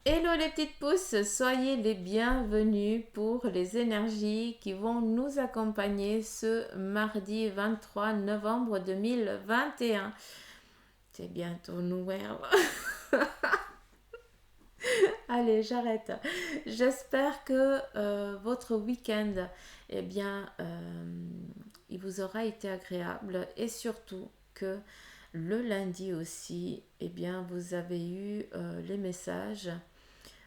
Hello les petites pousses, soyez les bienvenus pour les énergies qui vont nous accompagner ce mardi 23 novembre 2021. C'est bientôt Noël. Allez, j'arrête. J'espère que votre week-end, eh bien, il vous aura été agréable et surtout que le lundi aussi, eh bien, vous avez eu les messages,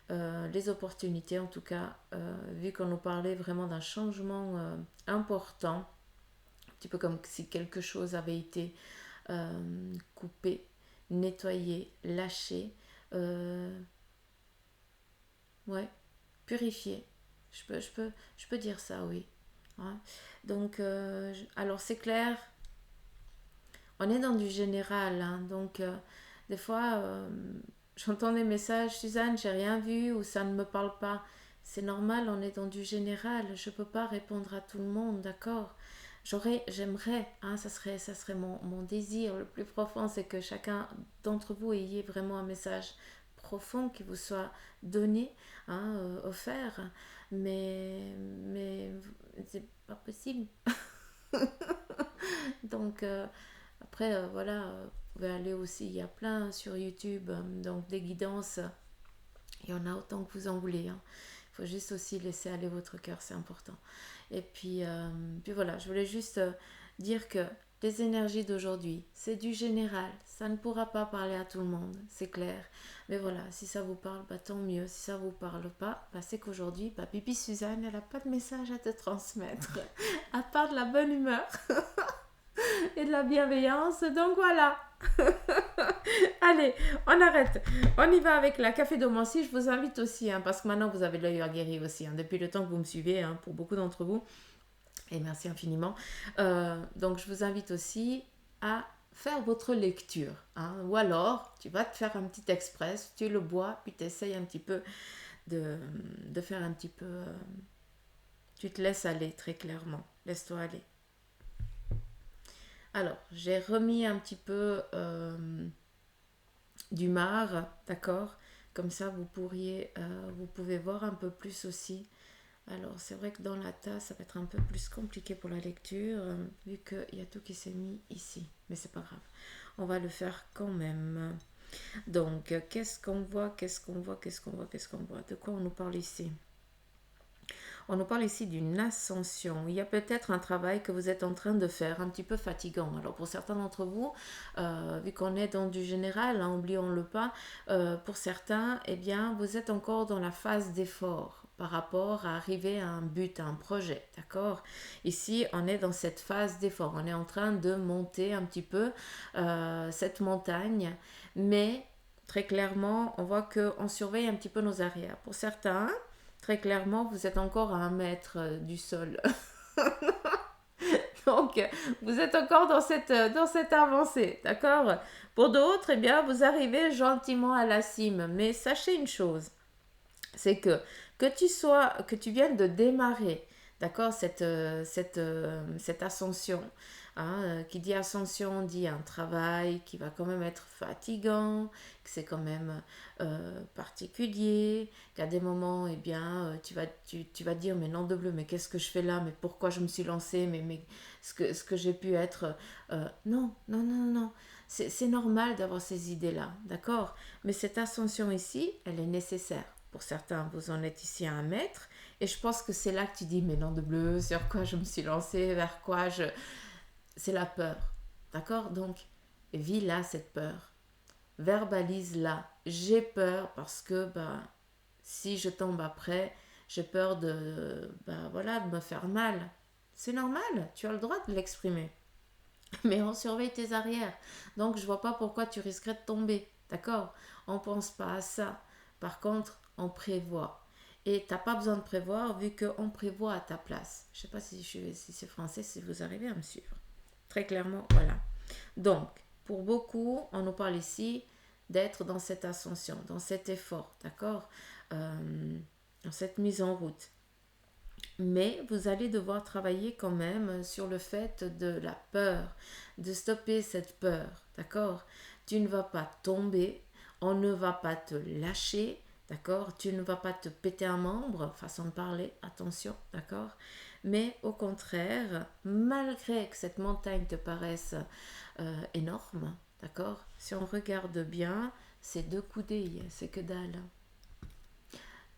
les opportunités en tout cas, vu qu'on nous parlait vraiment d'un changement important, un petit peu comme si quelque chose avait été coupé, nettoyé, lâché, euh, ouais, purifié. Je peux dire ça, oui. Hein. Donc, alors c'est clair, on est dans du général, hein, donc des fois, j'entends des messages, Suzanne, j'ai rien vu ou ça ne me parle pas. C'est normal, on est dans du général. Je ne peux pas répondre à tout le monde, d'accord. J'aimerais, hein, ça serait mon désir le plus profond, c'est que chacun d'entre vous ayez vraiment un message profond qui vous soit donné, hein, offert, mais c'est pas possible. Donc, après, voilà, vous pouvez aller aussi, il y a plein sur YouTube, donc des guidances, il y en a autant que vous en voulez. Hein. Il faut juste aussi laisser aller votre cœur, c'est important. Et puis voilà, je voulais juste dire que les énergies d'aujourd'hui, c'est du général. Ça ne pourra pas parler à tout le monde, c'est clair. Mais voilà, si ça vous parle, bah, tant mieux. Si ça vous parle pas, bah, c'est qu'aujourd'hui, bah, Pipi Suzanne, elle n'a pas de message à te transmettre, à part de la bonne humeur et de la bienveillance. Donc voilà. Allez, on arrête. On y va avec la café d'Omancy. Je vous invite aussi, hein, parce que maintenant vous avez l'œil aguerri aussi, hein, depuis le temps que vous me suivez, hein, pour beaucoup d'entre vous. Et merci infiniment. Donc je vous invite aussi à faire votre lecture. Hein, ou alors, tu vas te faire un petit express, tu le bois, puis tu essayes un petit peu de, de faire un petit peu... tu te laisses aller très clairement. Laisse-toi aller. Alors, j'ai remis un petit peu du marc, d'accord. Comme ça, vous pouvez voir un peu plus aussi. Alors, c'est vrai que dans la tasse, ça va être un peu plus compliqué pour la lecture, vu qu'il y a tout qui s'est mis ici. Mais c'est pas grave. On va le faire quand même. Donc, qu'est-ce qu'on voit, qu'est-ce qu'on voit, qu'est-ce qu'on voit, qu'est-ce qu'on voit. De quoi on nous parle ici? On nous parle ici d'une ascension. Il y a peut-être un travail que vous êtes en train de faire, un petit peu fatigant. Alors pour certains d'entre vous, vu qu'on est dans du général, hein, oublions-le pas, pour certains, eh bien, vous êtes encore dans la phase d'effort par rapport à arriver à un but, à un projet, d'accord. Ici, on est dans cette phase d'effort. On est en train de monter un petit peu cette montagne, mais très clairement, on voit qu'on surveille un petit peu nos arrières. Pour certains, très clairement, vous êtes encore à 1 mètre du sol. Donc, vous êtes encore dans cette avancée, d'accord. Pour d'autres, eh bien, vous arrivez gentiment à la cime. Mais sachez une chose, c'est que tu viennes de démarrer, d'accord, cette ascension. Hein, qui dit ascension dit un travail qui va quand même être fatigant, que c'est quand même particulier, qu'à des moments, eh bien, tu vas dire, mais nom de bleu, mais qu'est-ce que je fais là, mais pourquoi je me suis lancée, mais ce que j'ai pu être... non, non, non, non, non. C'est normal d'avoir ces idées-là, d'accord. Mais cette ascension ici, elle est nécessaire. Pour certains, vous en êtes ici à 1 mètre. Et je pense que c'est là que tu dis, mais non de bleu, sur quoi je me suis lancée, vers quoi je... C'est la peur. D'accord. Donc, vis là cette peur. Verbalise là. J'ai peur parce que, bah, si je tombe après, j'ai peur de, bah, voilà, de me faire mal. C'est normal, tu as le droit de l'exprimer. Mais on surveille tes arrières. Donc, je vois pas pourquoi tu risquerais de tomber. D'accord. On pense pas à ça. Par contre, on prévoit. Et t'as pas besoin de prévoir vu qu'on prévoit à ta place. Je sais pas si c'est français, si vous arrivez à me suivre. Très clairement, voilà. Donc, pour beaucoup, on nous parle ici d'être dans cette ascension, dans cet effort, d'accord. Dans cette mise en route. Mais vous allez devoir travailler quand même sur le fait de la peur, de stopper cette peur, d'accord. Tu ne vas pas tomber, on ne va pas te lâcher, d'accord? Tu ne vas pas te péter un membre, façon de parler, attention, d'accord? Mais au contraire, malgré que cette montagne te paraisse énorme, d'accord? Si on regarde bien, c'est deux coudées, c'est que dalle.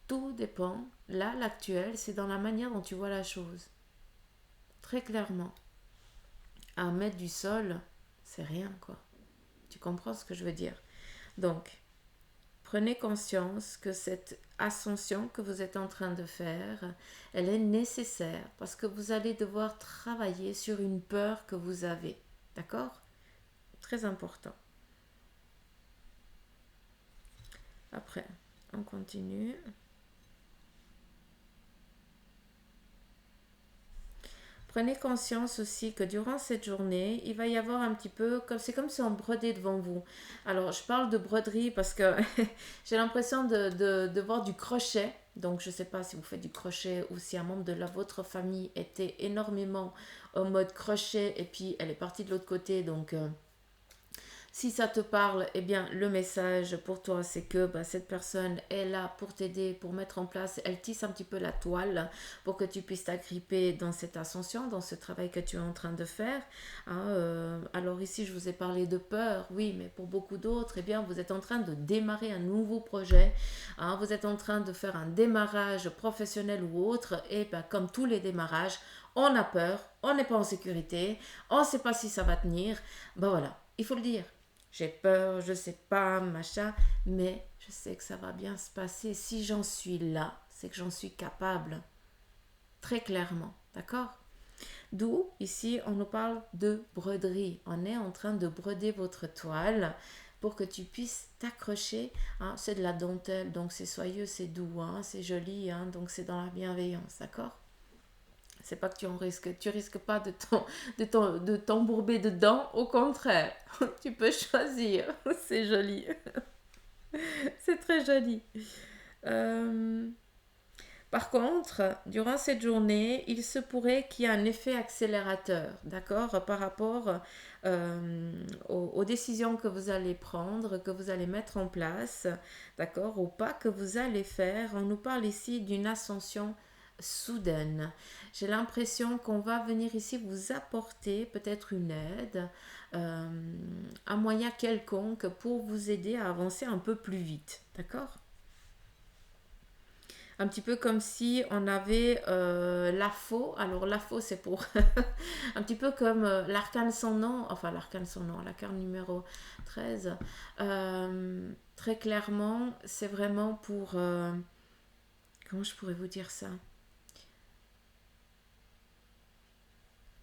Tout dépend. Là, l'actuel, c'est dans la manière dont tu vois la chose. Très clairement. À 1 mètre du sol, c'est rien, quoi. Tu comprends ce que je veux dire? Donc, prenez conscience que cette ascension que vous êtes en train de faire, elle est nécessaire parce que vous allez devoir travailler sur une peur que vous avez. D'accord? Très important. Après, on continue. Prenez conscience aussi que durant cette journée, il va y avoir un petit peu, comme c'est comme si on brodait devant vous. Alors, je parle de broderie parce que j'ai l'impression de voir du crochet. Donc, je ne sais pas si vous faites du crochet ou si un membre de votre famille était énormément en mode crochet et puis elle est partie de l'autre côté. Donc, si ça te parle, eh bien, le message pour toi, c'est que bah, cette personne est là pour t'aider, pour mettre en place, elle tisse un petit peu la toile pour que tu puisses t'agripper dans cette ascension, dans ce travail que tu es en train de faire. Hein, alors ici, je vous ai parlé de peur, oui, mais pour beaucoup d'autres, eh bien, vous êtes en train de démarrer un nouveau projet. Hein, vous êtes en train de faire un démarrage professionnel ou autre, et bah, comme tous les démarrages, on a peur, on n'est pas en sécurité, on ne sait pas si ça va tenir. Ben voilà, il faut le dire. J'ai peur, je sais pas, machin, mais je sais que ça va bien se passer. Si j'en suis là, c'est que j'en suis capable. Très clairement, d'accord? D'où, ici, on nous parle de broderie. On est en train de broder votre toile pour que tu puisses t'accrocher. Hein, c'est de la dentelle, donc c'est soyeux, c'est doux, hein, c'est joli, hein, donc c'est dans la bienveillance, d'accord? C'est pas que tu risques pas de t'embourber dedans, au contraire, tu peux choisir, c'est joli, c'est très joli. Euh, Par contre, durant cette journée, il se pourrait qu'il y ait un effet accélérateur, d'accord, par rapport aux décisions que vous allez prendre, que vous allez mettre en place, d'accord, ou pas que vous allez faire. On nous parle ici d'une ascension soudaine. J'ai l'impression qu'on va venir ici vous apporter peut-être une aide, euh, un moyen quelconque pour vous aider à avancer un peu plus vite, d'accord? Un petit peu comme si on avait l'AFO. Alors l'AFO c'est pour un petit peu comme l'arcane sans nom, enfin l'arcane sans nom, la carte numéro 13. Très clairement, c'est vraiment pour... comment je pourrais vous dire ça?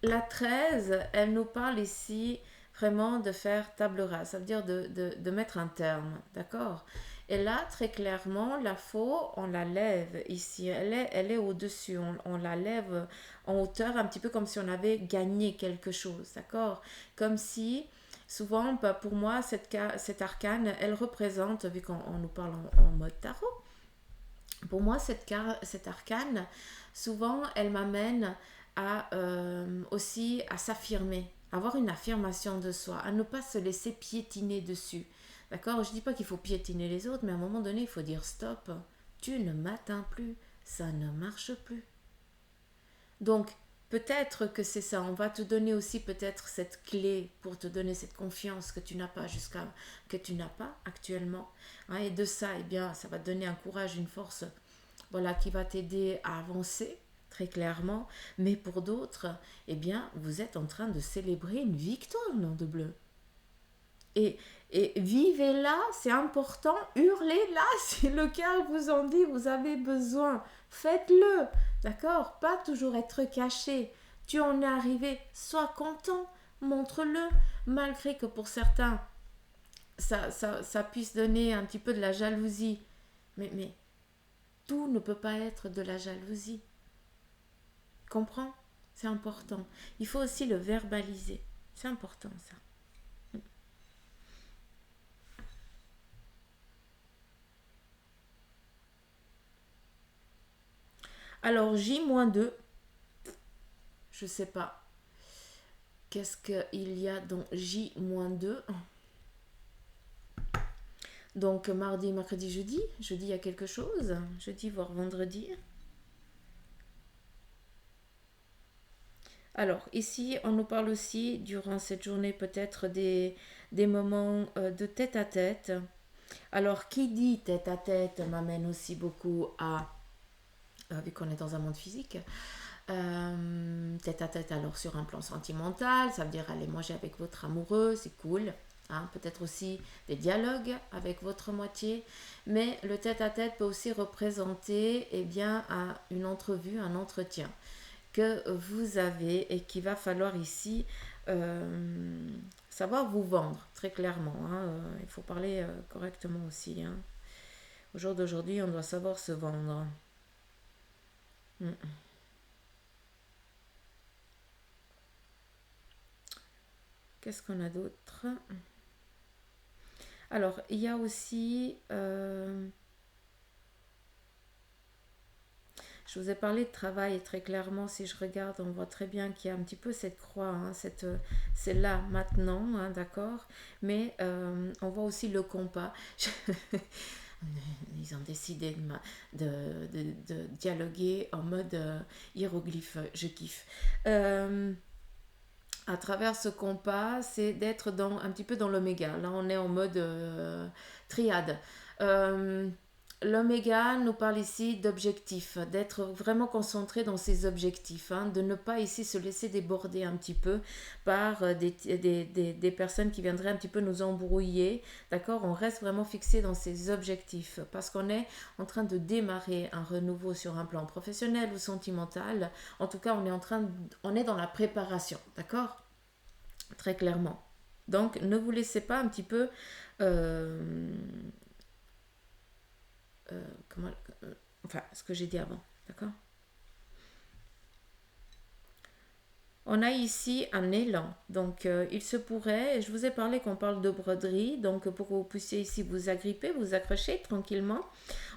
La 13, elle nous parle ici vraiment de faire table rase, ça veut dire de mettre un terme, d'accord? Et là, très clairement, la faux, on la lève ici, elle est au-dessus, on la lève en hauteur, un petit peu comme si on avait gagné quelque chose, d'accord? Comme si, souvent, bah, pour moi, cette arcane, elle représente, vu qu'on nous parle en mode tarot, pour moi, cette arcane, souvent, elle m'amène à aussi à s'affirmer, avoir une affirmation de soi, à ne pas se laisser piétiner dessus. D'accord? Je ne dis pas qu'il faut piétiner les autres, mais à un moment donné, il faut dire stop. Tu ne m'atteins plus, ça ne marche plus. Donc, peut-être que c'est ça. On va te donner aussi peut-être cette clé pour te donner cette confiance que tu n'as pas que tu n'as pas actuellement. Hein, et de ça, eh bien, ça va te donner un courage, une force, voilà, qui va t'aider à avancer très clairement. Mais pour d'autres, eh bien, vous êtes en train de célébrer une victoire, nom de bleu. Et, et vivez là, c'est important, hurlez là si le cœur vous en dit, vous avez besoin. Faites-le, d'accord? Pas toujours être caché. Tu en es arrivé, sois content, montre-le, malgré que pour certains, ça puisse donner un petit peu de la jalousie. Mais tout ne peut pas être de la jalousie. Comprends? C'est important. Il faut aussi le verbaliser. C'est important ça. Alors J-2, je sais pas. Qu'est-ce qu'il y a dans J-2? Donc mardi, mercredi, jeudi. Jeudi, il y a quelque chose. Jeudi, voire vendredi. Alors, ici, on nous parle aussi, durant cette journée, peut-être des moments de tête à tête. Alors, qui dit tête à tête m'amène aussi beaucoup à, vu qu'on est dans un monde physique, tête à tête alors sur un plan sentimental, ça veut dire aller manger avec votre amoureux, c'est cool. Hein, peut-être aussi des dialogues avec votre moitié, mais le tête à tête peut aussi représenter une entrevue, un entretien que vous avez et qu'il va falloir ici savoir vous vendre très clairement. Hein. Il faut parler correctement aussi. Hein. Au jour d'aujourd'hui, on doit savoir se vendre. Mm. Qu'est-ce qu'on a d'autre? Alors, il y a aussi... je vous ai parlé de travail et très clairement, si je regarde, on voit très bien qu'il y a un petit peu cette croix, hein, c'est là, maintenant, hein, d'accord. Mais on voit aussi le compas. Ils ont décidé de dialoguer en mode hiéroglyphe, je kiffe. À travers ce compas, c'est d'être un petit peu dans l'oméga. Là, on est en mode triade. Euh, L'oméga nous parle ici d'objectifs, d'être vraiment concentré dans ses objectifs, hein, de ne pas ici se laisser déborder un petit peu par des personnes qui viendraient un petit peu nous embrouiller. D'accord. On reste vraiment fixé dans ses objectifs parce qu'on est en train de démarrer un renouveau sur un plan professionnel ou sentimental. En tout cas, on est dans la préparation. D'accord. Très clairement. Donc, ne vous laissez pas un petit peu... comment, enfin, ce que j'ai dit avant, d'accord. On a ici un élan, donc il se pourrait, et je vous ai parlé qu'on parle de broderie, donc pour que vous puissiez ici vous agripper, vous accrocher tranquillement.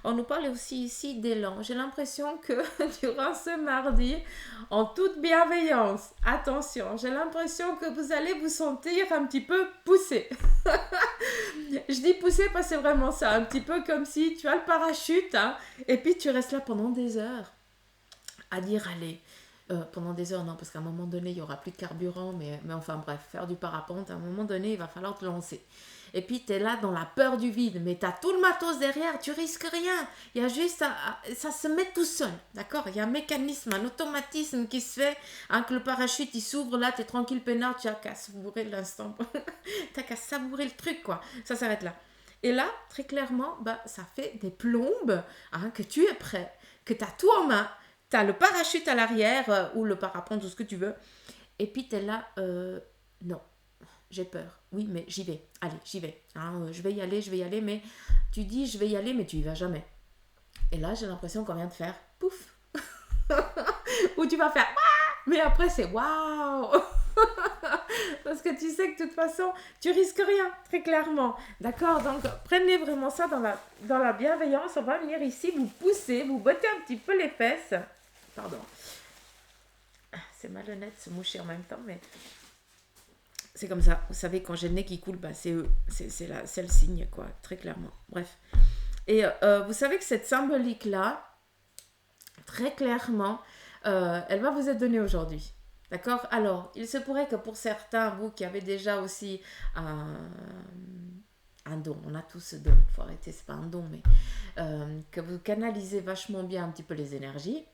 On nous parle aussi ici d'élan. J'ai l'impression que durant ce mardi, en toute bienveillance, attention, j'ai l'impression que vous allez vous sentir un petit peu poussé. Je dis pousser parce que c'est vraiment ça, un petit peu comme si tu as le parachute, hein, et puis tu restes là pendant des heures à dire allez. Pendant des heures, non, parce qu'à un moment donné, il n'y aura plus de carburant, mais enfin bref, faire du parapente, à un moment donné, il va falloir te lancer. Et puis, tu es là dans la peur du vide, mais tu as tout le matos derrière, tu risques rien. Il y a juste, ça se met tout seul, d'accord. Il y a un mécanisme, un automatisme qui se fait, hein, que le parachute, il s'ouvre, là, tu es tranquille, peinard, tu as qu'à savourer l'instant. Tu as qu'à savourer le truc, quoi. Ça s'arrête là. Et là, très clairement, bah, ça fait des plombes, hein, que tu es prêt, que tu as tout en main. Tu as le parachute à l'arrière, ou le parapente, ou ce que tu veux. Et puis, tu es là, non, j'ai peur. Oui, mais j'y vais. Allez, j'y vais. Hein, je vais y aller, mais tu dis je vais y aller, mais tu y vas jamais. Et là, j'ai l'impression qu'on vient de faire pouf. Ou tu vas faire mais après, c'est waouh. Parce que tu sais que de toute façon, tu risques rien, très clairement. D'accord. Donc, prenez vraiment ça dans la bienveillance. On va venir ici vous pousser, vous botter un petit peu les fesses. Pardon. C'est malhonnête de se moucher en même temps, mais c'est comme ça. Vous savez, quand j'ai le nez qui coule, bah, c'est eux. C'est le signe, quoi, très clairement. Bref. Et vous savez que cette symbolique-là, très clairement, elle va vous être donnée aujourd'hui. D'accord. Alors, il se pourrait que pour certains, vous qui avez déjà aussi un don, on a tous ce don, il faut arrêter, c'est pas un don, mais que vous canalisez vachement bien un petit peu les énergies.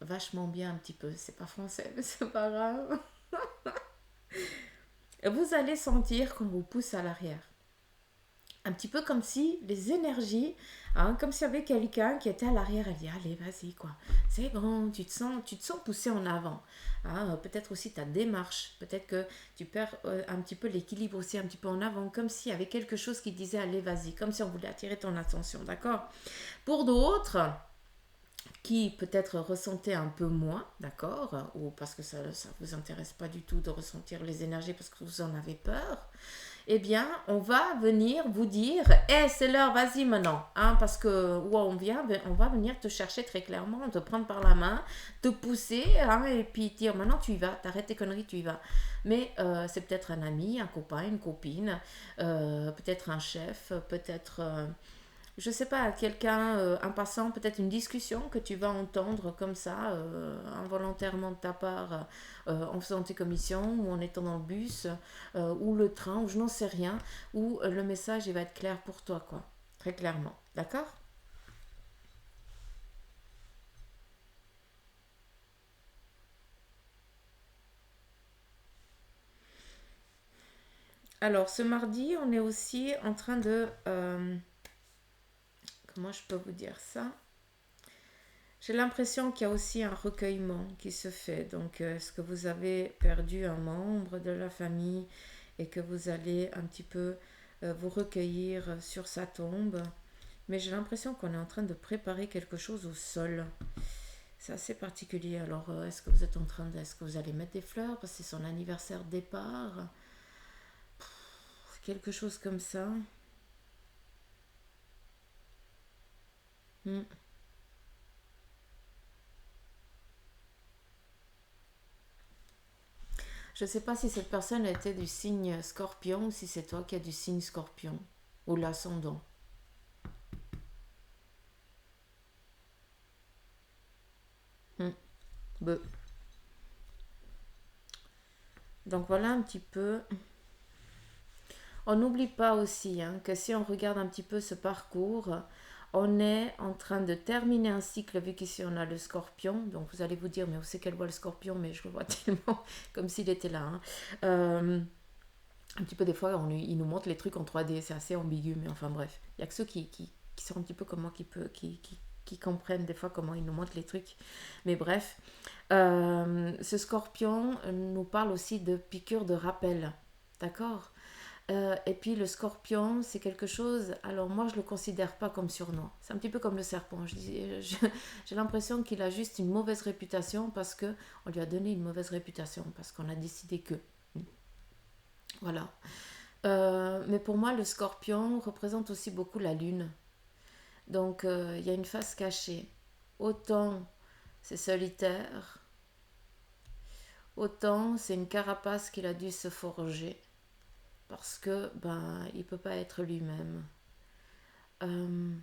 Vachement bien un petit peu, c'est pas français, mais c'est pas grave. Vous allez sentir qu'on vous pousse à l'arrière. Un petit peu comme si les énergies, hein, comme s'il y avait quelqu'un qui était à l'arrière, elle dit allez vas-y quoi, c'est bon, tu te sens poussé en avant. Hein, peut-être aussi ta démarche, peut-être que tu perds un petit peu l'équilibre aussi un petit peu en avant, comme s'il y avait quelque chose qui disait allez vas-y, comme si on voulait attirer ton attention, d'accord. Pour d'autres qui peut-être ressentaient un peu moins, d'accord, ou parce que ça ne vous intéresse pas du tout de ressentir les énergies parce que vous en avez peur, eh bien, on va venir vous dire, eh, c'est l'heure, vas-y maintenant, hein, parce que où on va venir te chercher très clairement, te prendre par la main, te pousser, hein, et puis dire, maintenant tu y vas, t'arrêtes tes conneries, tu y vas. Mais c'est peut-être un ami, un copain, une copine, peut-être un chef, peut-être je sais pas, quelqu'un, un passant, peut-être une discussion que tu vas entendre comme ça, involontairement de ta part, en faisant tes commissions, ou en étant dans le bus, ou le train, ou je n'en sais rien, où le message il va être clair pour toi, quoi. Très clairement. D'accord? Alors, ce mardi, on est aussi en train de... comment je peux vous dire ça? J'ai l'impression qu'il y a aussi un recueillement qui se fait. Donc, est-ce que vous avez perdu un membre de la famille et que vous allez un petit peu vous recueillir sur sa tombe? Mais j'ai l'impression qu'on est en train de préparer quelque chose au sol. C'est assez particulier. Alors, est-ce que vous êtes en train de... Est-ce que vous allez mettre des fleurs parce que c'est son anniversaire de départ? Quelque chose comme ça. Hmm. Je ne sais pas si cette personne était du signe scorpion ou si c'est toi qui as du signe scorpion ou l'ascendant. Hmm. Be- Donc voilà un petit peu. On n'oublie pas aussi hein, que si on regarde un petit peu ce parcours, on est en train de terminer un cycle vu qu'ici on a le scorpion. Donc vous allez vous dire, mais où c'est qu'elle voit le scorpion? Mais je le vois tellement comme s'il était là. Hein. Euh, un petit peu des fois, il nous montre les trucs en 3D, c'est assez ambigu, mais enfin bref. Il n'y a que ceux qui sont un petit peu comme moi qui comprennent des fois comment il nous montre les trucs. Mais bref, ce scorpion nous parle aussi de piqûre de rappel. D'accord. Et puis le scorpion, c'est quelque chose. Alors moi, je le considère pas comme surnom. C'est un petit peu comme le serpent. J'ai l'impression qu'il a juste une mauvaise réputation parce que on lui a donné une mauvaise réputation parce qu'on a décidé que. Voilà. Mais pour moi, le scorpion représente aussi beaucoup la lune. Donc il y a une face cachée. Autant c'est solitaire, autant c'est une carapace qu'il a dû se forger parce que ben il peut pas être lui-même. Euh,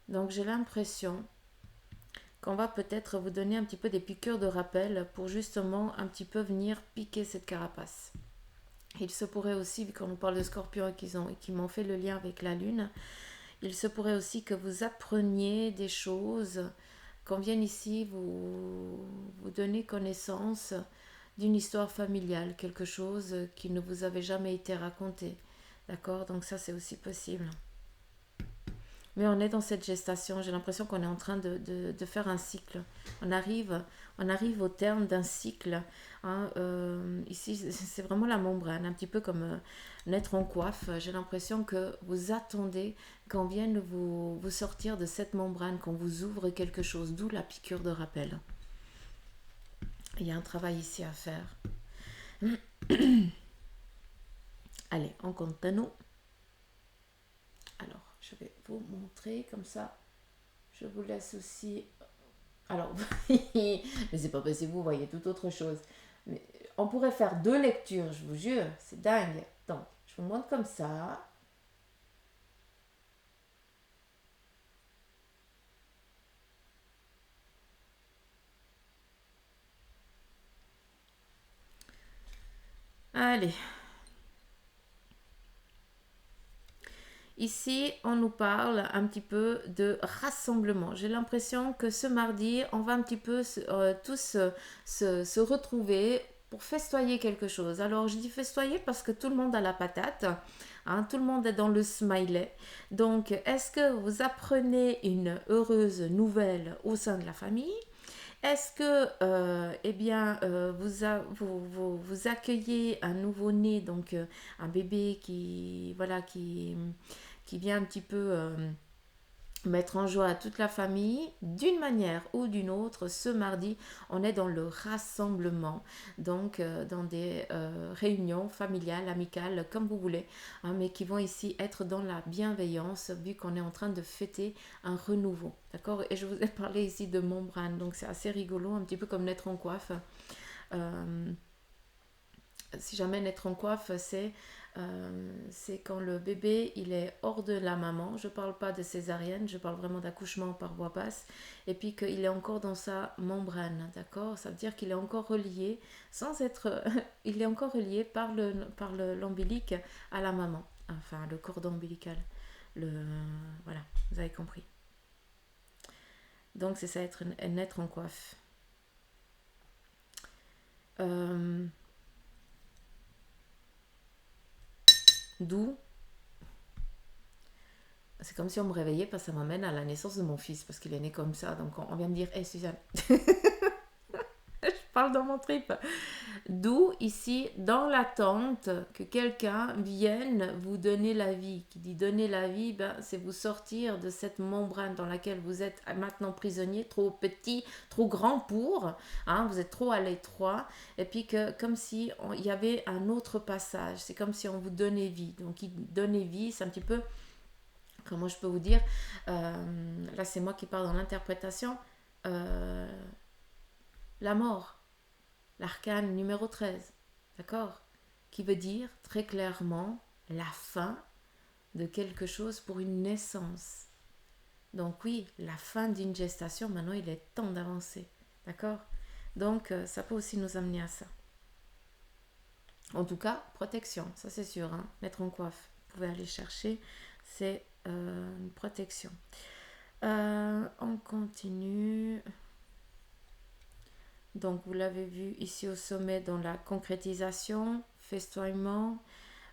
donc j'ai l'impression qu'on va peut-être vous donner un petit peu des piqûres de rappel pour justement un petit peu venir piquer cette carapace. Il se pourrait aussi, vu qu'on nous parle de scorpions et qu'ils m'ont fait le lien avec la lune, il se pourrait aussi que vous appreniez des choses, qu'on vienne ici vous donner connaissance d'une histoire familiale, quelque chose qui ne vous avait jamais été raconté. D'accord? Donc ça c'est aussi possible. Mais on est dans cette gestation. J'ai l'impression qu'on est en train de faire un cycle. On arrive, on arrive au terme d'un cycle. Hein. Ici, c'est vraiment la membrane, un petit peu comme naître en coiffe. J'ai l'impression que vous attendez qu'on vienne vous sortir de cette membrane, qu'on vous ouvre quelque chose, d'où la piqûre de rappel. Il y a un travail ici à faire. Allez, on continue. Alors, je vais vous montrer comme ça. Je vous laisse aussi. Alors, mais c'est pas possible, vous voyez tout autre chose. Mais on pourrait faire deux lectures, je vous jure, c'est dingue. Donc, je vous montre comme ça. Allez, ici, on nous parle un petit peu de rassemblement. J'ai l'impression que ce mardi, on va un petit peu tous se retrouver pour festoyer quelque chose. Alors, je dis festoyer parce que tout le monde a la patate. Hein, tout le monde est dans le smiley. Donc, est-ce que vous apprenez une heureuse nouvelle au sein de la famille? Est-ce que eh bien, vous accueillez un nouveau-né, donc un bébé qui, voilà, qui vient un petit peu mettre en joie toute la famille d'une manière ou d'une autre. Ce mardi, on est dans le rassemblement, donc dans des réunions familiales, amicales, comme vous voulez, hein, mais qui vont ici être dans la bienveillance, vu qu'on est en train de fêter un renouveau. D'accord. Et je vous ai parlé ici de membrane, donc c'est assez rigolo, un petit peu comme naître en coiffe. Euh, Si jamais naître en coiffe, c'est quand le bébé il est hors de la maman. Je ne parle pas de césarienne, je parle vraiment d'accouchement par voie basse. Et puis qu'il est encore dans sa membrane, d'accord. Ça veut dire qu'il est encore relié, sans être... il est encore relié l'ombilic à la maman. Enfin, le cordon ombilical. Le, voilà, vous avez compris. Donc c'est ça, naître en coiffe. Euh, D'où c'est comme si on me réveillait parce que ça m'amène à la naissance de mon fils parce qu'il est né comme ça. Donc on vient me dire, hé Suzanne, je parle dans mon trip. D'où ici, dans l'attente que quelqu'un vienne vous donner la vie. Qui dit donner la vie, ben, c'est vous sortir de cette membrane dans laquelle vous êtes maintenant prisonnier, trop petit, trop grand pour, hein, vous êtes trop à l'étroit. Et puis que comme si il y avait un autre passage. C'est comme si on vous donnait vie. Donc donner vie, c'est un petit peu... Comment je peux vous dire, là c'est moi qui parle dans l'interprétation, euh, la mort, l'arcane numéro 13, d'accord, qui veut dire très clairement la fin de quelque chose pour une naissance. Donc oui, la fin d'une gestation, maintenant il est temps d'avancer, d'accord. Donc ça peut aussi nous amener à ça. En tout cas, protection, ça c'est sûr, hein. Mettre en coiffe, vous pouvez aller chercher, c'est une protection. On continue. Donc vous l'avez vu ici au sommet dans la concrétisation, festoiement.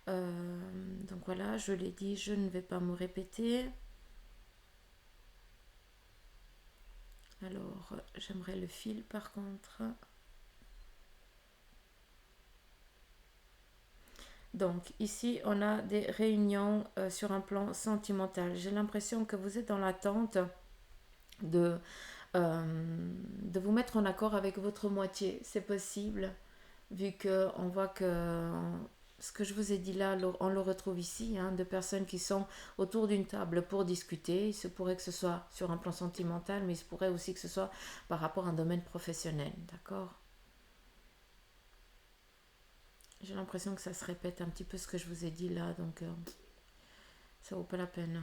Donc voilà, je l'ai dit, je ne vais pas me répéter. Alors, j'aimerais le fil par contre. Donc ici, on a des réunions sur un plan sentimental. J'ai l'impression que vous êtes dans l'attente de, de vous mettre en accord avec votre moitié. C'est possible, vu qu'on voit que ce que je vous ai dit là, on le retrouve ici, hein, de personnes qui sont autour d'une table pour discuter. Il se pourrait que ce soit sur un plan sentimental, mais il se pourrait aussi que ce soit par rapport à un domaine professionnel, d'accord. J'ai l'impression que ça se répète un petit peu ce que je vous ai dit là, donc ça vaut pas la peine.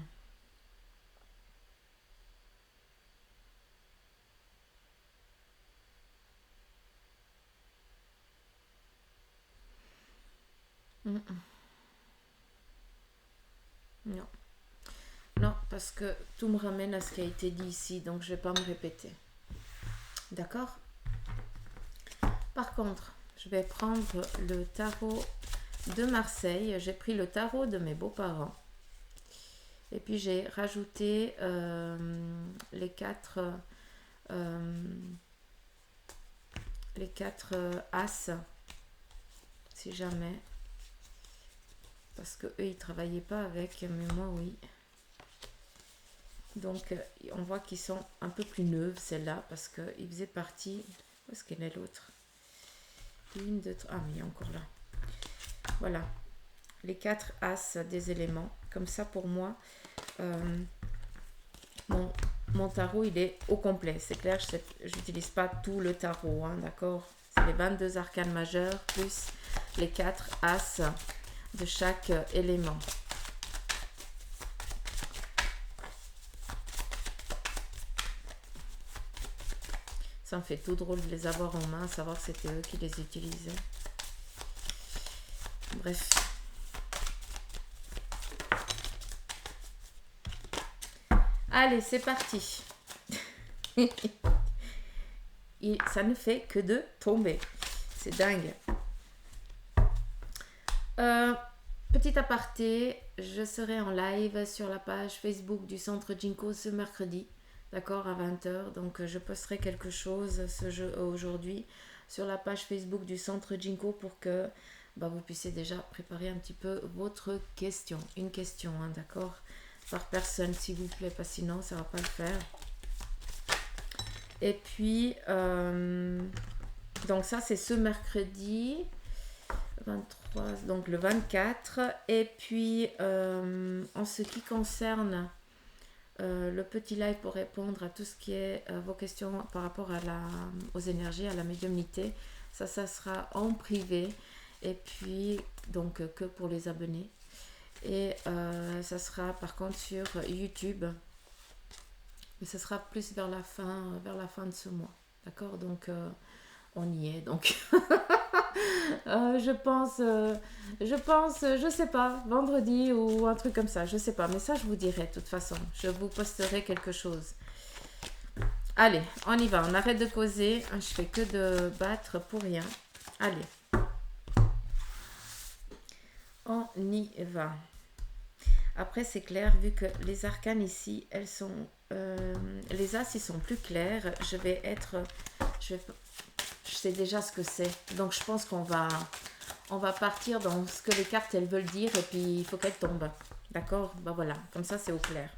Non. Non, parce que tout me ramène à ce qui a été dit ici, donc je ne vais pas me répéter. D'accord. Par contre, je vais prendre le tarot de Marseille. J'ai pris le tarot de mes beaux-parents. Et puis j'ai rajouté les quatre as, si jamais. Parce que eux, ils travaillaient pas avec, mais moi, oui. Donc, on voit qu'ils sont un peu plus neuves, celle-là, parce qu'ils faisaient partie... Où est-ce qu'elle est l'autre? Une, deux, trois... Ah, mais il est encore là. Voilà. Les 4 as des éléments. Comme ça, pour moi, mon tarot, il est au complet. C'est clair, je n'utilise pas tout le tarot, hein, d'accord? C'est les 22 arcanes majeures, plus les 4 as de chaque élément. Ça me fait tout drôle de les avoir en main, savoir que c'était eux qui les utilisaient. Bref. Allez, c'est parti. Et ça ne fait que de tomber. C'est dingue. Petit aparté, je serai en live sur la page Facebook du Centre Jinko ce mercredi. D'accord, à 20h. Donc, je posterai quelque chose aujourd'hui sur la page Facebook du Centre Jinko pour que vous puissiez déjà préparer un petit peu votre question. Une question, hein, d'accord. par personne, s'il vous plaît, parce que sinon, ça ne va pas le faire. Et puis, donc ça, c'est ce mercredi 23, donc le 24. Et puis, en ce qui concerne le petit live pour répondre à tout ce qui est vos questions par rapport aux énergies, à la médiumnité, ça sera en privé. Et puis, donc, que pour les abonnés. Et ça sera par contre sur YouTube. Mais ce sera plus vers la fin de ce mois. D'accord? Donc, on y est. Donc, je sais pas, vendredi ou un truc comme ça. Je sais pas. Mais ça, je vous dirai de toute façon. Je vous posterai quelque chose. Allez, on y va. On arrête de causer. Je fais que de battre pour rien. Allez. On y va. Après, c'est clair, vu que les arcanes ici, elles sont... les as, ils sont plus clairs. Je sais déjà ce que c'est. Donc, je pense qu'on va partir dans ce que les cartes, elles veulent dire. Et puis, il faut qu'elles tombent. D'accord? Ben voilà, comme ça, c'est au clair.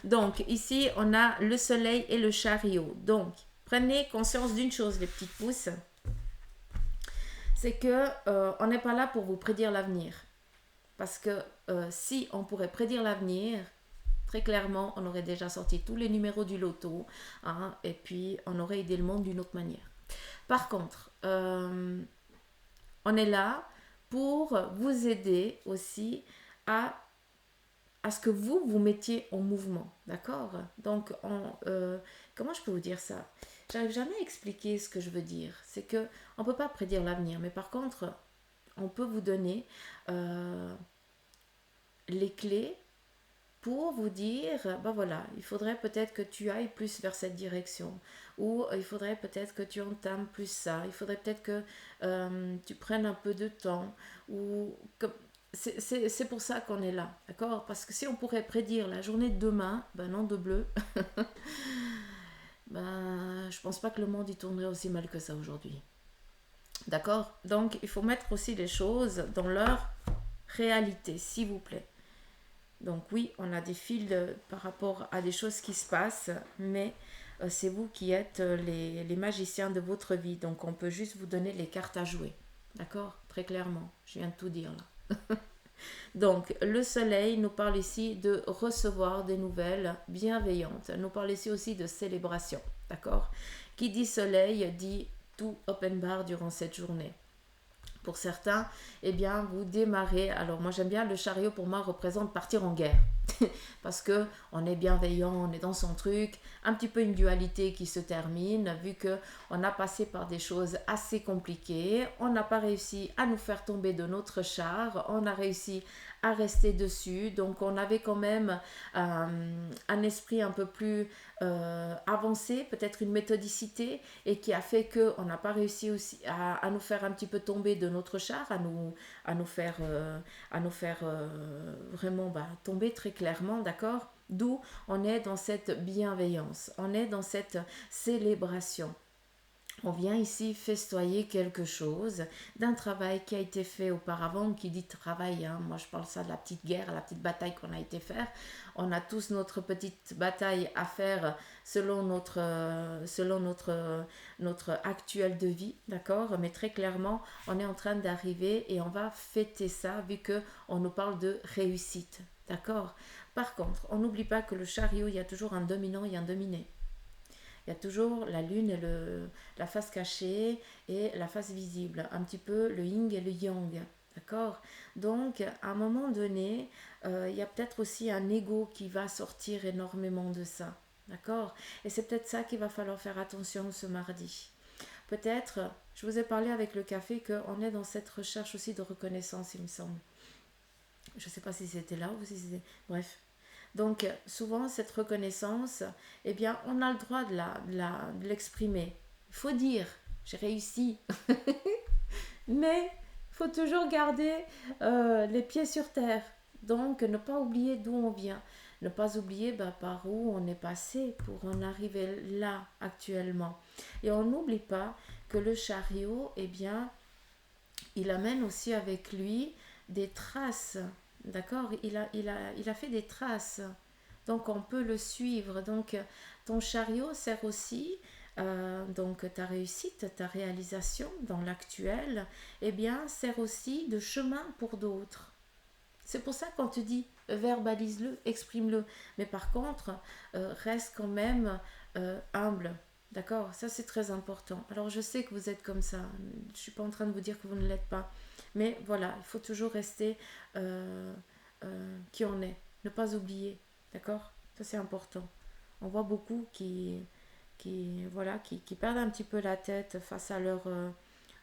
Donc, ici, on a le soleil et le chariot. Donc, prenez conscience d'une chose, les petites pousses. C'est que on n'est pas là pour vous prédire l'avenir. Parce que si on pourrait prédire l'avenir, très clairement, on aurait déjà sorti tous les numéros du loto, hein, et puis on aurait aidé le monde d'une autre manière. Par contre, on est là pour vous aider aussi à ce que vous mettiez en mouvement, d'accord? Donc, comment je peux vous dire ça? J'arrive jamais à expliquer ce que je veux dire. C'est que on peut pas prédire l'avenir, mais par contre, on peut vous donner les clés pour vous dire, ben voilà, il faudrait peut-être que tu ailles plus vers cette direction, ou il faudrait peut-être que tu entames plus ça, il faudrait peut-être que tu prennes un peu de temps, ou c'est pour ça qu'on est là, d'accord? Parce que si on pourrait prédire la journée de demain, ben non, de bleu, ben je pense pas que le monde y tournerait aussi mal que ça aujourd'hui. D'accord? Donc, il faut mettre aussi les choses dans leur réalité, s'il vous plaît. Donc oui, on a des fils par rapport à des choses qui se passent, mais c'est vous qui êtes les magiciens de votre vie. Donc on peut juste vous donner les cartes à jouer. D'accord? Très clairement. Je viens de tout dire là. Donc le soleil nous parle ici de recevoir des nouvelles bienveillantes. Nous parle ici aussi de célébration. D'accord? Qui dit soleil dit tout open bar durant cette journée. Pour certains, eh bien, vous démarrez. Alors, moi, j'aime bien le chariot, pour moi, représente partir en guerre. Parce que on est bienveillant, on est dans son truc. Un petit peu une dualité qui se termine, vu qu'on a passé par des choses assez compliquées. On n'a pas réussi à nous faire tomber de notre char. On a réussi à rester dessus. Donc, on avait quand même un esprit un peu plus avancé, peut-être une méthodicité, et qui a fait qu'on n'a pas réussi aussi à nous faire un petit peu tomber de notre char, à nous faire vraiment tomber très clairement, d'accord? D'où on est dans cette bienveillance, on est dans cette célébration. On vient ici festoyer quelque chose d'un travail qui a été fait auparavant. Qui dit travail, hein, moi je parle ça de la petite guerre, la petite bataille qu'on a été faire. On a tous notre petite bataille à faire selon notre actuel de vie, d'accord? Mais très clairement, on est en train d'arriver et on va fêter ça vu qu'on nous parle de réussite, d'accord? Par contre, on n'oublie pas que le chariot, il y a toujours un dominant et un dominé. Il y a toujours la lune et la face cachée et la face visible. Un petit peu le yin et le yang. D'accord? Donc, à un moment donné, il y a peut-être aussi un ego qui va sortir énormément de ça. D'accord? Et c'est peut-être ça qu'il va falloir faire attention ce mardi. Peut-être, je vous ai parlé avec le café qu'on est dans cette recherche aussi de reconnaissance, il me semble. Je ne sais pas si c'était là ou si c'était... Bref. Donc, souvent, cette reconnaissance, eh bien, on a le droit de l'exprimer. Il faut dire, j'ai réussi. Mais il faut toujours garder les pieds sur terre. Donc, ne pas oublier d'où on vient. Ne pas oublier par où on est passé pour en arriver là actuellement. Et on n'oublie pas que le chariot, eh bien, il amène aussi avec lui des traces. D'accord? Il a fait des traces Donc on peut le suivre. Donc ton chariot sert aussi, donc ta réussite, ta réalisation dans l'actuel, eh bien sert aussi de chemin pour d'autres. C'est pour ça qu'on te dit verbalise-le, exprime-le. Mais par contre, reste quand même humble. D'accord. Ça, c'est très important. Alors, je sais que vous êtes comme ça. Je ne suis pas en train de vous dire que vous ne l'êtes pas. Mais voilà, il faut toujours rester qui on est. Ne pas oublier. D'accord. Ça, c'est important. On voit beaucoup qui perdent un petit peu la tête face à leur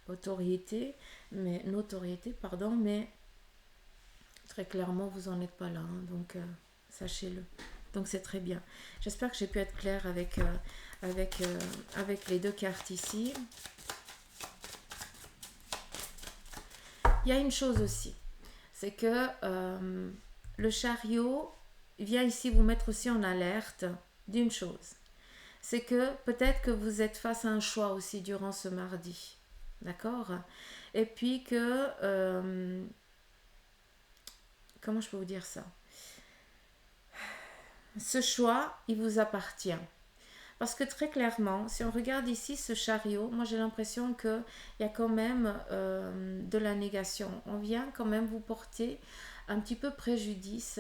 notoriété, pardon, mais très clairement, vous n'en êtes pas là, hein, donc sachez-le. Donc c'est très bien. J'espère que j'ai pu être claire avec les deux cartes ici. Il y a une chose aussi, c'est que le chariot vient ici vous mettre aussi en alerte d'une chose. C'est que peut-être que vous êtes face à un choix aussi durant ce mardi. D'accord. Et puis que... comment je peux vous dire ça? Ce choix, il vous appartient. Parce que très clairement, si on regarde ici ce chariot, moi j'ai l'impression qu'il y a quand même de la négation. On vient quand même vous porter un petit peu préjudice,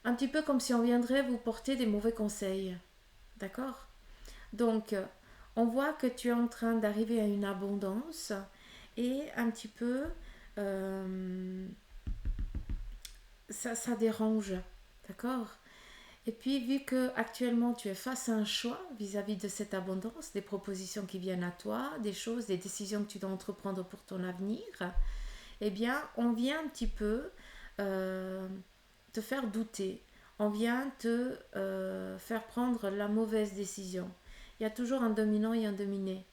un petit peu comme si on viendrait vous porter des mauvais conseils. D'accord? Donc, on voit que tu es en train d'arriver à une abondance et un petit peu... ça dérange, d'accord? Et puis, vu que actuellement tu es face à un choix vis-à-vis de cette abondance, des propositions qui viennent à toi, des choses, des décisions que tu dois entreprendre pour ton avenir, eh bien, on vient un petit peu te faire douter. On vient te faire prendre la mauvaise décision. Il y a toujours un dominant et un dominé,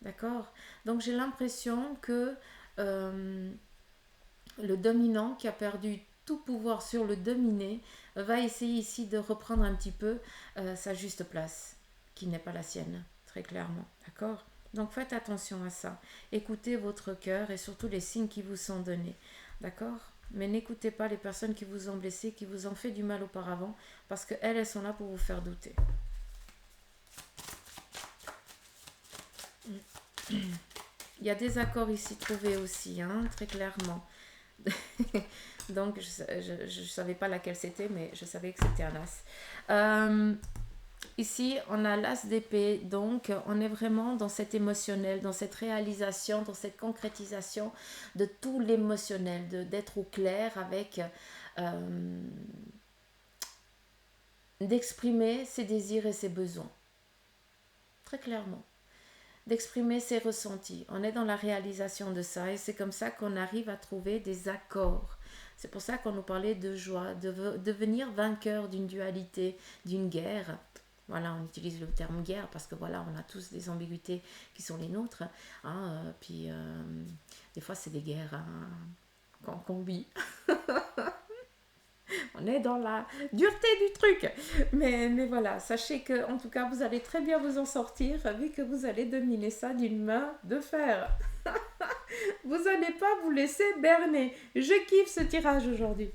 d'accord? Donc, j'ai l'impression que le dominant qui a perdu tout pouvoir sur le dominé va essayer ici de reprendre un petit peu sa juste place, qui n'est pas la sienne, très clairement. D'accord? Donc faites attention à ça. Écoutez votre cœur et surtout les signes qui vous sont donnés. D'accord? Mais n'écoutez pas les personnes qui vous ont blessé, qui vous ont fait du mal auparavant, parce qu'elles, elles sont là pour vous faire douter. Il y a des accords ici trouvés aussi, hein, très clairement. Donc je ne savais pas laquelle c'était, mais je savais que c'était un as. Ici on a l'as d'épée, donc on est vraiment dans cet émotionnel, dans cette réalisation, dans cette concrétisation de tout l'émotionnel, d'être au clair avec d'exprimer ses désirs et ses besoins, très clairement, d'exprimer ses ressentis. On est dans la réalisation de ça et c'est comme ça qu'on arrive à trouver des accords. C'est pour ça qu'on nous parlait de joie, de devenir vainqueur d'une dualité, d'une guerre. Voilà, on utilise le terme guerre parce que voilà, on a tous des ambiguïtés qui sont les nôtres. Hein, puis des fois, c'est des guerres hein, qu'on vit. On est dans la dureté du truc. Mais voilà, sachez que en tout cas, vous allez très bien vous en sortir vu que vous allez dominer ça d'une main de fer. Vous n'allez pas vous laisser berner. Je kiffe ce tirage aujourd'hui.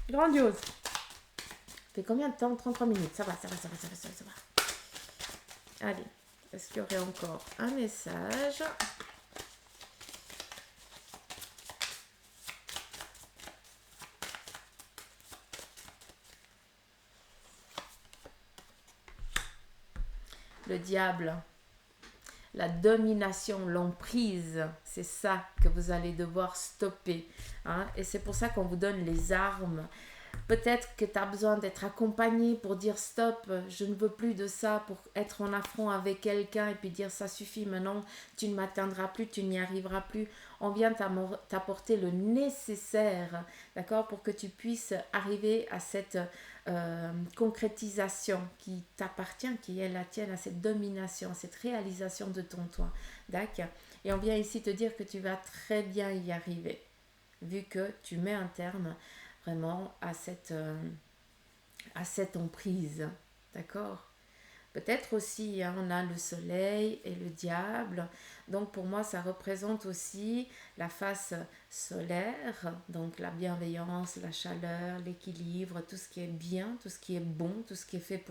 Grandiose. Ça fait combien de temps? 33 minutes. Ça va. Allez, est-ce qu'il y aurait encore un message? Le diable, la domination, l'emprise, c'est ça que vous allez devoir stopper. Hein? Et c'est pour ça qu'on vous donne les armes. Peut-être que tu as besoin d'être accompagné pour dire stop, je ne veux plus de ça, pour être en affront avec quelqu'un et puis dire ça suffit maintenant, tu ne m'atteindras plus, tu n'y arriveras plus. On vient t'apporter le nécessaire, d'accord, pour que tu puisses arriver à cette concrétisation qui t'appartient, qui est la tienne, à cette domination, cette réalisation de ton toi. D'accord. Et on vient ici te dire que tu vas très bien y arriver, vu que tu mets un terme vraiment à cette emprise, d'accord? Peut-être aussi, hein, on a le soleil et le diable. Donc pour moi, ça représente aussi la face solaire, donc la bienveillance, la chaleur, l'équilibre, tout ce qui est bien, tout ce qui est bon, tout ce qui est fait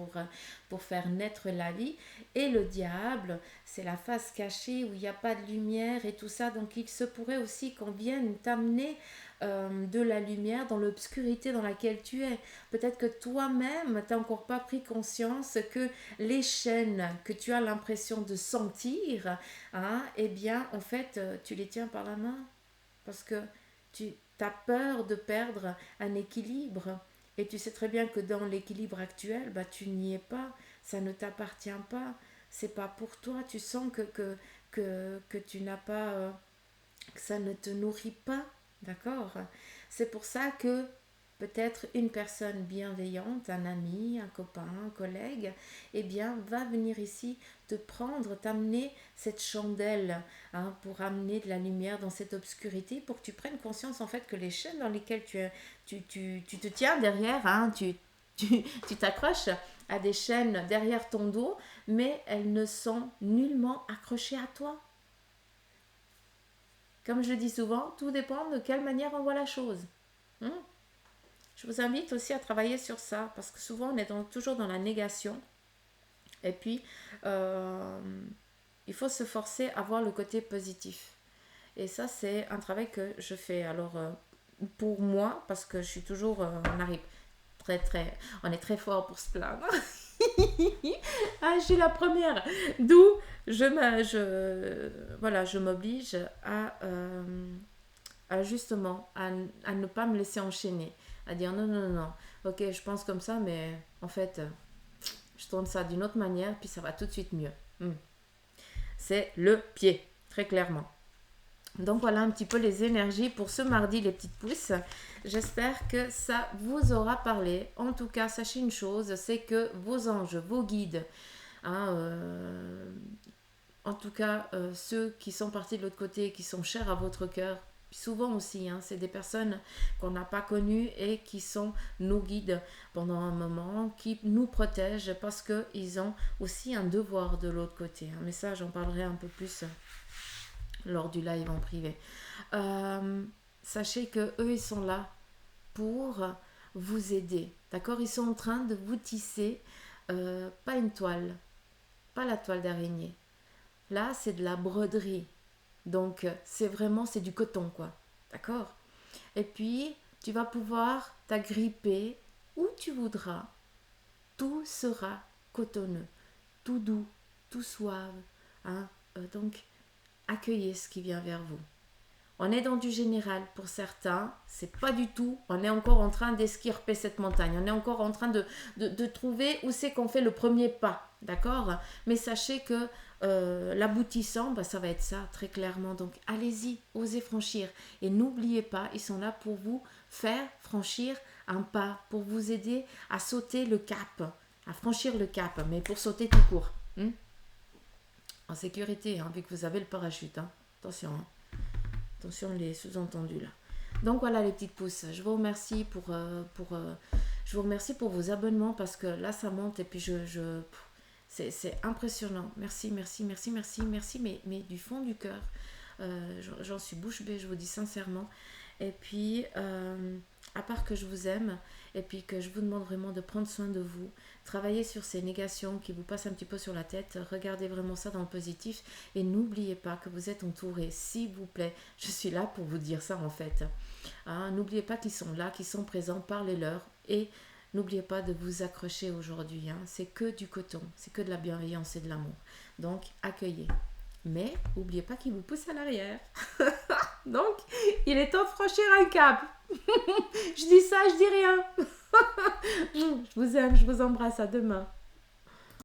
pour faire naître la vie. Et le diable, c'est la face cachée où il n'y a pas de lumière et tout ça. Donc il se pourrait aussi qu'on vienne t'amener de la lumière dans l'obscurité dans laquelle tu es. Peut-être que toi-même, tu n'as encore pas pris conscience que les chaînes que tu as l'impression de sentir, hein, eh bien, en fait, tu les tiens par la main parce que tu as peur de perdre un équilibre. Et tu sais très bien que dans l'équilibre actuel, bah, tu n'y es pas, ça ne t'appartient pas, c'est pas pour toi. Tu sens que tu n'as pas, que ça ne te nourrit pas, d'accord? C'est pour ça que peut-être une personne bienveillante, un ami, un copain, un collègue, eh bien, va venir ici te prendre, t'amener cette chandelle, hein, pour amener de la lumière dans cette obscurité, pour que tu prennes conscience en fait que les chaînes dans lesquelles tu te tiens derrière, hein, tu t'accroches à des chaînes derrière ton dos, mais elles ne sont nullement accrochées à toi. Comme je dis souvent, tout dépend de quelle manière on voit la chose. Hmm. Je vous invite aussi à travailler sur ça, parce que souvent on est toujours dans la négation. Et puis, euh, il faut se forcer à voir le côté positif. Et ça, c'est un travail que je fais. Alors, pour moi, parce que je suis toujours, on arrive on est très fort pour se plaindre. Ah, je suis la première. D'où voilà, je m'oblige à justement, à ne pas me laisser enchaîner. À dire non, non, non, non. Ok, je pense comme ça, mais en fait, je tourne ça d'une autre manière, puis ça va tout de suite mieux. C'est le pied, très clairement. Donc voilà un petit peu les énergies pour ce mardi, les petites pousses. J'espère que ça vous aura parlé. En tout cas, sachez une chose, c'est que vos anges, vos guides, hein, en tout cas ceux qui sont partis de l'autre côté, qui sont chers à votre cœur, souvent aussi, hein, c'est des personnes qu'on n'a pas connues et qui sont nos guides pendant un moment, qui nous protègent parce qu'ils ont aussi un devoir de l'autre côté. Mais ça, j'en parlerai un peu plus lors du live en privé. Sachez que eux, ils sont là pour vous aider. D'accord? Ils sont en train de vous tisser pas une toile, pas la toile d'araignée. Là, c'est de la broderie. Donc, c'est du coton, quoi. D'accord? Et puis, tu vas pouvoir t'agripper où tu voudras. Tout sera cotonneux, tout doux, tout suave. Hein? Donc, accueillez ce qui vient vers vous. On est dans du général pour certains, c'est pas du tout. On est encore en train d'esquirper cette montagne. On est encore en train de trouver où c'est qu'on fait le premier pas. D'accord? Mais sachez que l'aboutissant, bah, ça va être ça, très clairement. Donc allez-y, osez franchir. Et n'oubliez pas, ils sont là pour vous faire franchir un pas, pour vous aider à sauter le cap, à franchir le cap, mais pour sauter tout court. En sécurité, hein, vu que vous avez le parachute. Hein. Attention, hein. Attention les sous-entendus là. Donc voilà les petites pousses. Je vous remercie je vous remercie pour vos abonnements parce que là ça monte et puis c'est impressionnant. Merci, merci, merci, merci, merci, mais du fond du cœur. J'en suis bouche bée, je vous dis sincèrement. Et puis, à part que je vous aime, et puis que je vous demande vraiment de prendre soin de vous, travailler sur ces négations qui vous passent un petit peu sur la tête, regardez vraiment ça dans le positif, et n'oubliez pas que vous êtes entouré, s'il vous plaît. Je suis là pour vous dire ça en fait. Hein, n'oubliez pas qu'ils sont là, qu'ils sont présents, parlez-leur, et n'oubliez pas de vous accrocher aujourd'hui. Hein. C'est que du coton, c'est que de la bienveillance et de l'amour. Donc, accueillez. Mais n'oubliez pas qu'il vous pousse à l'arrière. Donc, il est temps de franchir un cap. Je dis ça, je dis rien. Je vous aime, je vous embrasse. À demain.